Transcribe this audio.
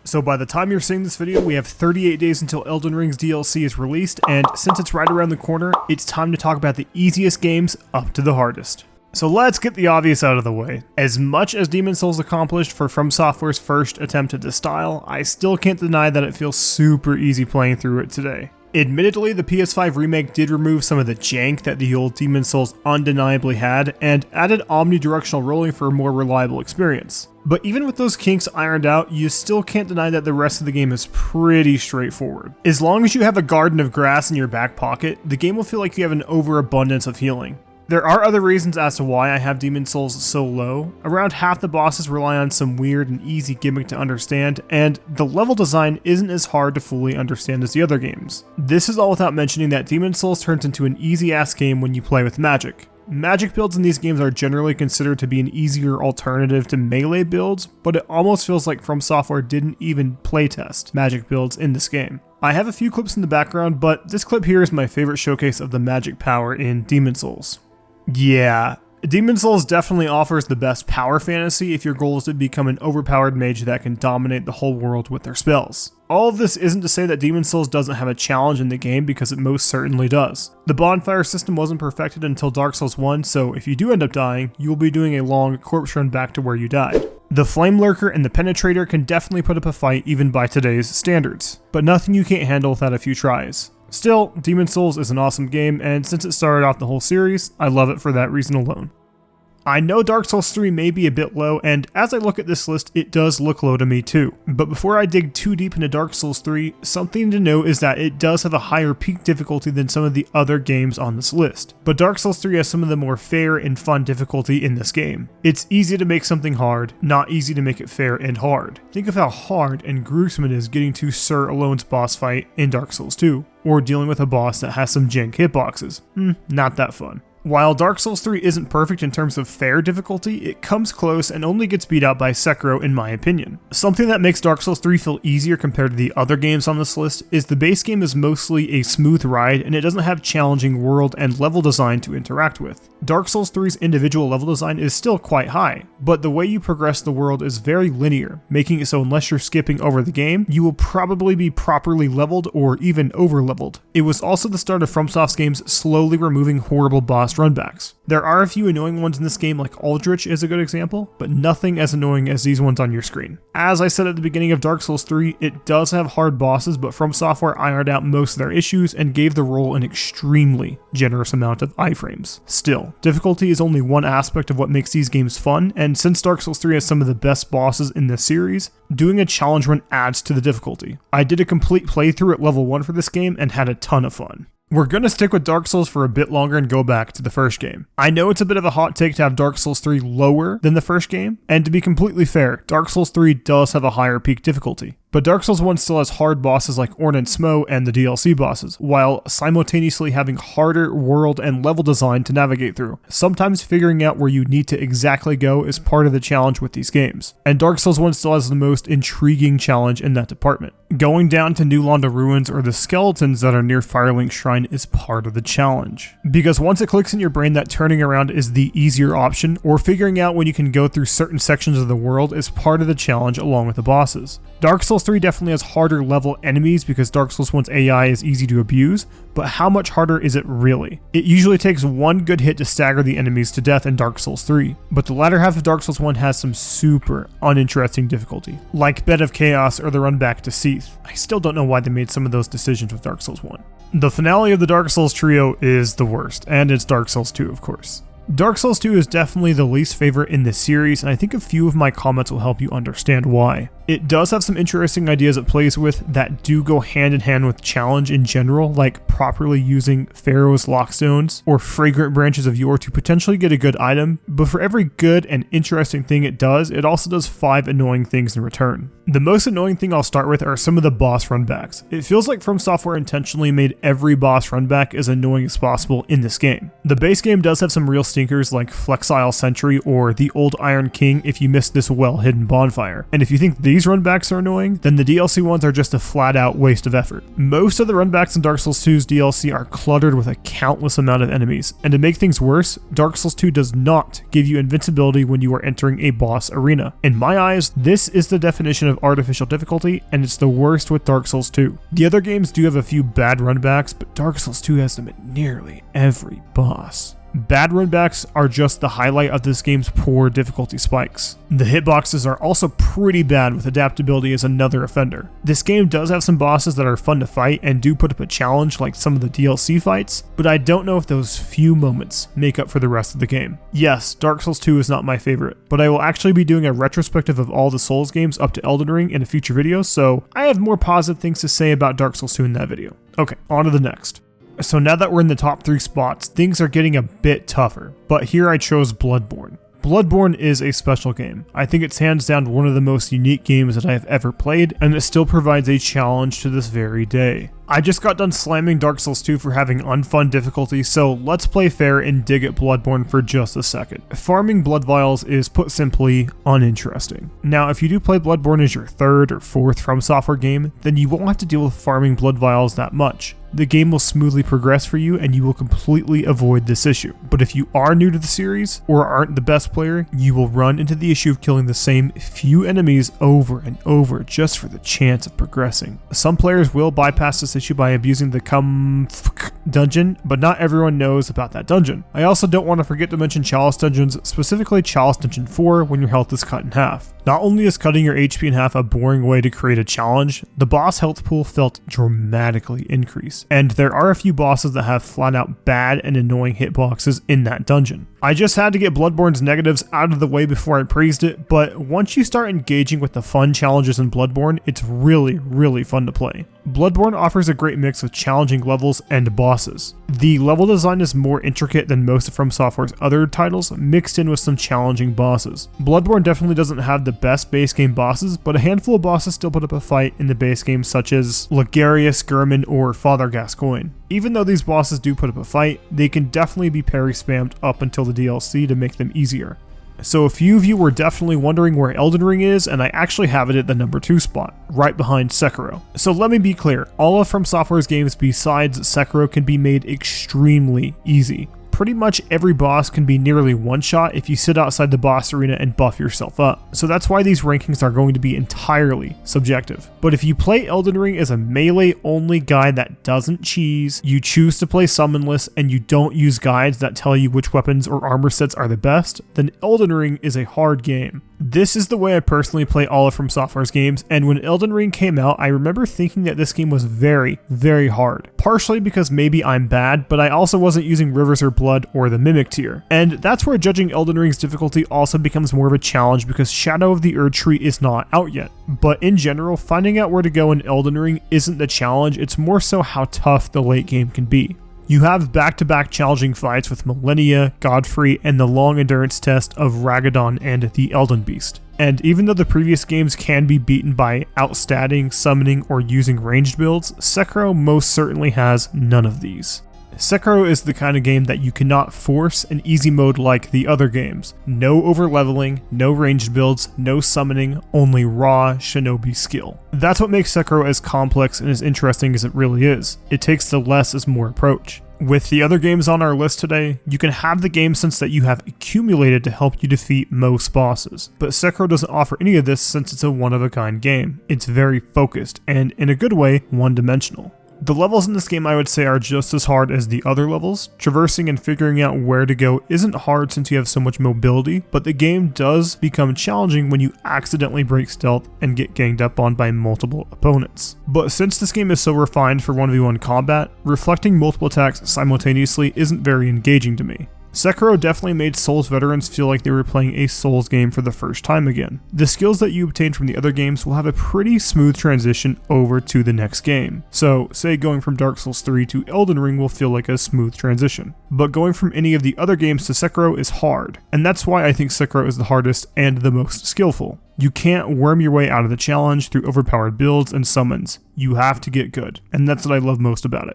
So by the time you're seeing this video, we have 38 days until Elden Ring's DLC is released, and since it's right around the corner, it's time to talk about the easiest games up to the hardest. So let's get the obvious out of the way. As much as Demon's Souls accomplished for From Software's first attempt at this style, I still can't deny that it feels super easy playing through it today. Admittedly, the PS5 remake did remove some of the jank that the old Demon's Souls undeniably had, and added omnidirectional rolling for a more reliable experience. But even with those kinks ironed out, you still can't deny that the rest of the game is pretty straightforward. As long as you have a garden of grass in your back pocket, the game will feel like you have an overabundance of healing. There are other reasons as to why I have Demon's Souls so low. Around half the bosses rely on some weird and easy gimmick to understand, and the level design isn't as hard to fully understand as the other games. This is all without mentioning that Demon's Souls turns into an easy-ass game when you play with magic. Magic builds in these games are generally considered to be an easier alternative to melee builds, but it almost feels like From Software didn't even playtest magic builds in this game. I have a few clips in the background, but this clip here is my favorite showcase of the magic power in Demon's Souls. Yeah, Demon's Souls definitely offers the best power fantasy if your goal is to become an overpowered mage that can dominate the whole world with their spells. All of this isn't to say that Demon's Souls doesn't have a challenge in the game, because it most certainly does. The bonfire system wasn't perfected until Dark Souls 1, so if you do end up dying, you will be doing a long corpse run back to where you died. The Flame Lurker and the Penetrator can definitely put up a fight even by today's standards, but nothing you can't handle without a few tries. Still, Demon's Souls is an awesome game, and since it started off the whole series, I love it for that reason alone. I know Dark Souls 3 may be a bit low, and as I look at this list, it does look low to me too. But before I dig too deep into Dark Souls 3, something to note is that it does have a higher peak difficulty than some of the other games on this list. But Dark Souls 3 has some of the more fair and fun difficulty in this game. It's easy to make something hard, not easy to make it fair and hard. Think of how hard and gruesome it is getting to Sir Alone's boss fight in Dark Souls 2, or dealing with a boss that has some jank hitboxes. Not that fun. While Dark Souls 3 isn't perfect in terms of fair difficulty, it comes close and only gets beat out by Sekiro in my opinion. Something that makes Dark Souls 3 feel easier compared to the other games on this list is the base game is mostly a smooth ride, and it doesn't have challenging world and level design to interact with. Dark Souls 3's individual level design is still quite high, but the way you progress the world is very linear, making it so unless you're skipping over the game, you will probably be properly leveled or even over-leveled. It was also the start of FromSoft's games slowly removing horrible boss runbacks. There are a few annoying ones in this game, like Aldrich is a good example, but nothing as annoying as these ones on your screen. As I said at the beginning of Dark Souls 3, it does have hard bosses, but From Software ironed out most of their issues and gave the role an extremely generous amount of iframes. Still, difficulty is only one aspect of what makes these games fun, and since Dark Souls 3 has some of the best bosses in this series, doing a challenge run adds to the difficulty. I did a complete playthrough at level 1 for this game and had a ton of fun. We're gonna stick with Dark Souls for a bit longer and go back to the first game. I know it's a bit of a hot take to have Dark Souls 3 lower than the first game, and to be completely fair, Dark Souls 3 does have a higher peak difficulty. But Dark Souls 1 still has hard bosses like Ornn and Smough and the DLC bosses, while simultaneously having harder world and level design to navigate through. Sometimes figuring out where you need to exactly go is part of the challenge with these games. And Dark Souls 1 still has the most intriguing challenge in that department. Going down to New Londo Ruins or the skeletons that are near Firelink Shrine is part of the challenge. Because once it clicks in your brain that turning around is the easier option, or figuring out when you can go through certain sections of the world is part of the challenge along with the bosses. Dark Souls 3 definitely has harder level enemies because Dark Souls 1's AI is easy to abuse, but how much harder is it really? It usually takes one good hit to stagger the enemies to death in Dark Souls 3, but the latter half of Dark Souls 1 has some super uninteresting difficulty, like Bed of Chaos or the run back to Seath. I still don't know why they made some of those decisions with Dark Souls 1. The finale of the Dark Souls trio is the worst, and it's Dark Souls 2 of course. Dark Souls 2 is definitely the least favorite in this series, and I think a few of my comments will help you understand why. It does have some interesting ideas it plays with that do go hand in hand with challenge in general, like properly using Pharaoh's Lockstones or fragrant branches of yore to potentially get a good item, but for every good and interesting thing it also does 5 annoying things in return. The most annoying thing I'll start with are some of the boss runbacks. It feels like From Software intentionally made every boss runback as annoying as possible in this game. The base game does have some real stinkers like Flexile Sentry or the Old Iron King if you missed this well-hidden bonfire. And if you think these runbacks are annoying, then the DLC ones are just a flat-out waste of effort. Most of the runbacks in Dark Souls 2's DLC are cluttered with a countless amount of enemies, and to make things worse, Dark Souls 2 does not give you invincibility when you are entering a boss arena. In my eyes, this is the definition of artificial difficulty, and it's the worst with Dark Souls 2. The other games do have a few bad runbacks, but Dark Souls 2 has them at nearly every boss. Bad runbacks are just the highlight of this game's poor difficulty spikes. The hitboxes are also pretty bad, with adaptability as another offender. This game does have some bosses that are fun to fight and do put up a challenge like some of the DLC fights, but I don't know if those few moments make up for the rest of the game. Yes, Dark Souls 2 is not my favorite, but I will actually be doing a retrospective of all the Souls games up to Elden Ring in a future video, so I have more positive things to say about Dark Souls 2 in that video. Okay, on to the next. So now that we're in the top 3 spots, things are getting a bit tougher, but here I chose Bloodborne. Bloodborne is a special game. I think it's hands down one of the most unique games that I have ever played, and it still provides a challenge to this very day. I just got done slamming Dark Souls 2 for having unfun difficulty, so let's play fair and dig at Bloodborne for just a second. Farming blood vials is, put simply, uninteresting. Now, if you do play Bloodborne as your 3rd or 4th From Software game, then you won't have to deal with farming blood vials that much. The game will smoothly progress for you and you will completely avoid this issue. But if you are new to the series or aren't the best player, you will run into the issue of killing the same few enemies over and over just for the chance of progressing. Some players will bypass this issue by abusing the dungeon, but not everyone knows about that dungeon. I also don't want to forget to mention Chalice dungeons, specifically Chalice Dungeon 4 when your health is cut in half. Not only is cutting your HP in half a boring way to create a challenge, the boss health pool felt dramatically increased, and there are a few bosses that have flat out bad and annoying hitboxes in that dungeon. I just had to get Bloodborne's negatives out of the way before I praised it, but once you start engaging with the fun challenges in Bloodborne, it's really fun to play. Bloodborne offers a great mix of challenging levels and bosses. The level design is more intricate than most of From Software's other titles, mixed in with some challenging bosses. Bloodborne definitely doesn't have the best base game bosses, but a handful of bosses still put up a fight in the base game, such as Ligarius, Gurman, or Father Gascoigne. Even though these bosses do put up a fight, they can definitely be parry spammed up until the DLC to make them easier. So a few of you were definitely wondering where Elden Ring is, and I actually have it at the number 2 spot, right behind Sekiro. So let me be clear, all of From Software's games besides Sekiro can be made extremely easy. Pretty much every boss can be nearly one-shot if you sit outside the boss arena and buff yourself up. So that's why these rankings are going to be entirely subjective. But if you play Elden Ring as a melee-only guide that doesn't cheese, you choose to play summonless, and you don't use guides that tell you which weapons or armor sets are the best, then Elden Ring is a hard game. This is the way I personally play all of From Software's games, and when Elden Ring came out, I remember thinking that this game was very hard. Partially because maybe I'm bad, but I also wasn't using Rivers or Blood or the Mimic tier. And that's where judging Elden Ring's difficulty also becomes more of a challenge because Shadow of the Erdtree is not out yet. But in general, finding out where to go in Elden Ring isn't the challenge, it's more so how tough the late game can be. You have back-to-back challenging fights with Millennia, Godfrey, and the long endurance test of Ragadan and the Elden Beast. And even though the previous games can be beaten by outstatting, summoning, or using ranged builds, Sekiro most certainly has none of these. Sekiro is the kind of game that you cannot force an easy mode like the other games. No overleveling, no ranged builds, no summoning, only raw shinobi skill. That's what makes Sekiro as complex and as interesting as it really is. It takes the less is more approach. With the other games on our list today, you can have the game sense that you have accumulated to help you defeat most bosses. But Sekiro doesn't offer any of this since it's a one-of-a-kind game. It's very focused, and in a good way, one-dimensional. The levels in this game I would say are just as hard as the other levels. Traversing and figuring out where to go isn't hard since you have so much mobility, but the game does become challenging when you accidentally break stealth and get ganged up on by multiple opponents. But since this game is so refined for 1v1 combat, reflecting multiple attacks simultaneously isn't very engaging to me. Sekiro definitely made Souls veterans feel like they were playing a Souls game for the first time again. The skills that you obtain from the other games will have a pretty smooth transition over to the next game. So, say going from Dark Souls 3 to Elden Ring will feel like a smooth transition. But going from any of the other games to Sekiro is hard, and that's why I think Sekiro is the hardest and the most skillful. You can't worm your way out of the challenge through overpowered builds and summons. You have to get good, and that's what I love most about it.